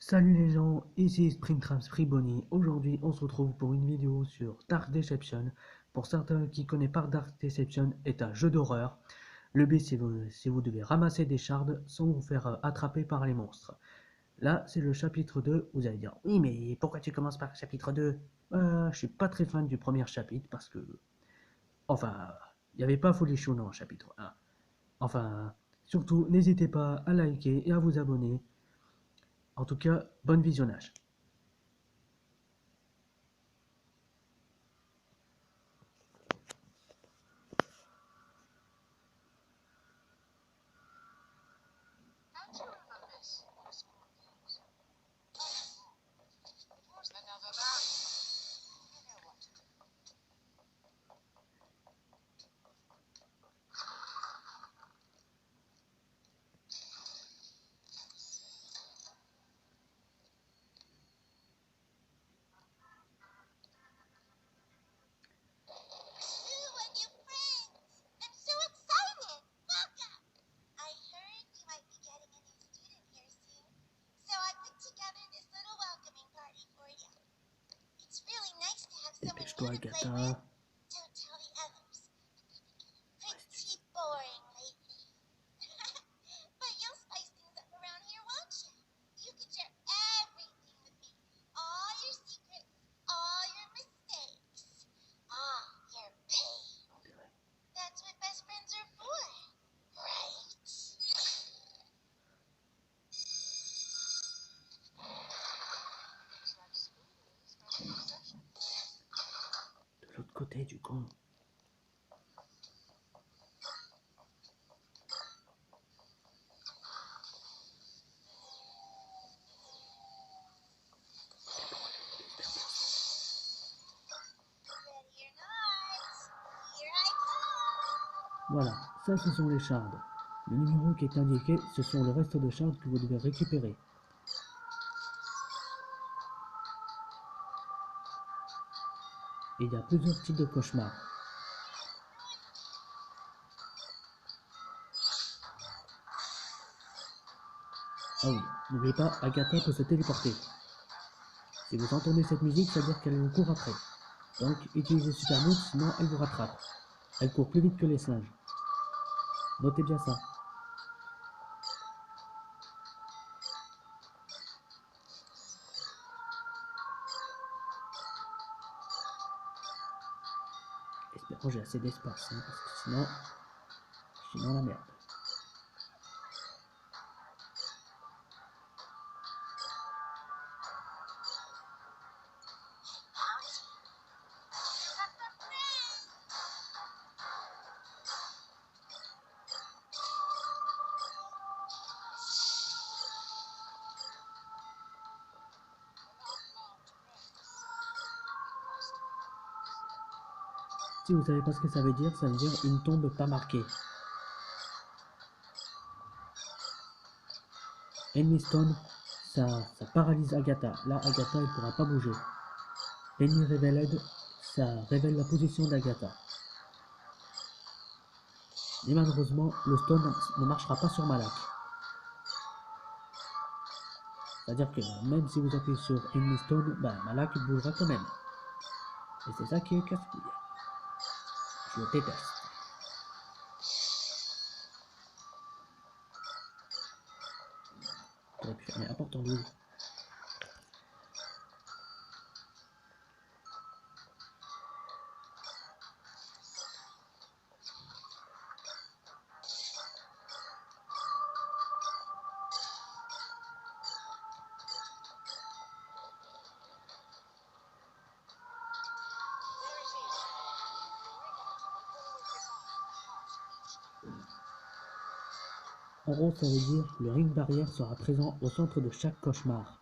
Salut les gens, ici Springtrap Bonnie. Aujourd'hui, on se retrouve pour une vidéo sur Dark Deception. Pour certains qui connaissent pas Dark Deception, est un jeu d'horreur. Le but, c'est vous devez ramasser des shards sans vous faire attraper par les monstres. Là, c'est le chapitre 2. Vous allez dire, oui, mais pourquoi tu commences par le chapitre 2? Je suis pas très fan du premier chapitre parce que, enfin, il n'y avait pas Folichon dans le chapitre 1. Enfin, surtout, n'hésitez pas à liker et à vous abonner. En tout cas, bon visionnage. Dépêche-toi, Agatha. De l'autre côté du con. Voilà, ça ce sont les shards. Le numéro qui est indiqué, ce sont le reste de shards que vous devez récupérer. Et il y a plusieurs types de cauchemars. Ah oui, n'oubliez pas, Agatha peut se téléporter. Si vous entendez cette musique, ça veut dire qu'elle vous court après. Donc, utilisez Super Move, sinon elle vous rattrape. Elle court plus vite que les singes. Notez bien ça. Espérons que j'ai assez d'espace, hein, parce que sinon, je suis dans la merde. Si vous savez pas ce que ça veut dire une tombe pas marquée. Enemy Stone, ça paralyse Agatha. Là, Agatha, elle pourra pas bouger. Enemy Revealed, ça révèle la position d'Agatha. Mais malheureusement, le stone ne marchera pas sur Malak. C'est-à-dire que même si vous appuyez sur Enemy Stone, Malak bougera quand même. Et c'est ça qui est casse-couille. Je le déteste. J'aurais pu fermer la porte en double. En gros, ça veut dire que le ring barrière sera présent au centre de chaque cauchemar.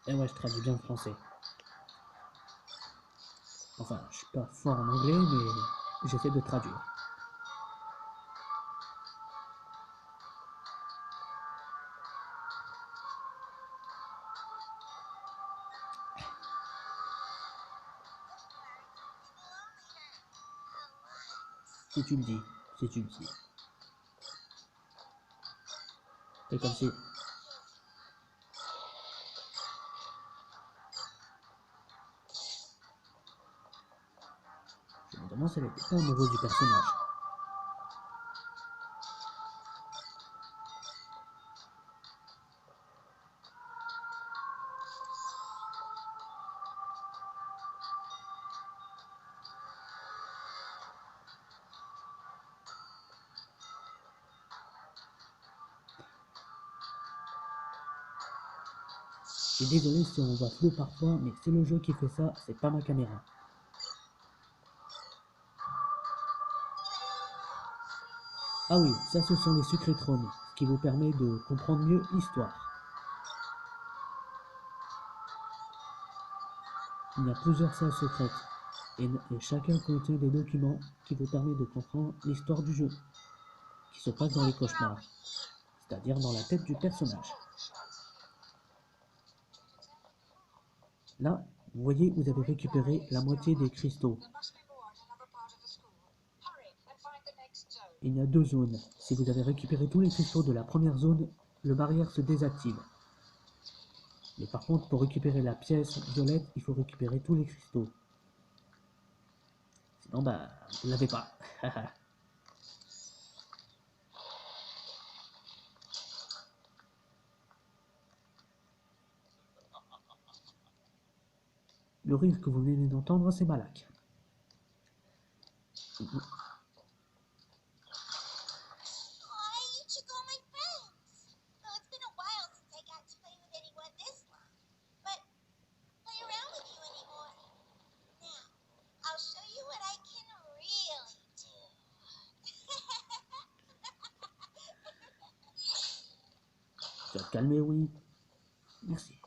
Et ouais, je traduis bien le français. Enfin, je suis pas fort en anglais, mais j'essaie de traduire. Si tu le dis, si tu le dis. Et comme si... Je me demande si elle était pas amoureuse du personnage. Je suis désolé si on voit flou parfois, mais c'est le jeu qui fait ça, c'est pas ma caméra. Ah oui, ça ce sont les secrets trônes, ce qui vous permet de comprendre mieux l'histoire. Il y a plusieurs salles secrètes, et chacun contient des documents qui vous permettent de comprendre l'histoire du jeu, qui se passe dans les cauchemars, c'est-à-dire dans la tête du personnage. Là, vous voyez, vous avez récupéré la moitié des cristaux. Il y a 2 zones. Si vous avez récupéré tous les cristaux de la première zone, le barrière se désactive. Mais par contre, pour récupérer la pièce violette, il faut récupérer tous les cristaux. Sinon, bah, vous l'avez pas. Le rire que vous venez d'entendre, c'est Malak. Tu vas te calmer, oui. Merci.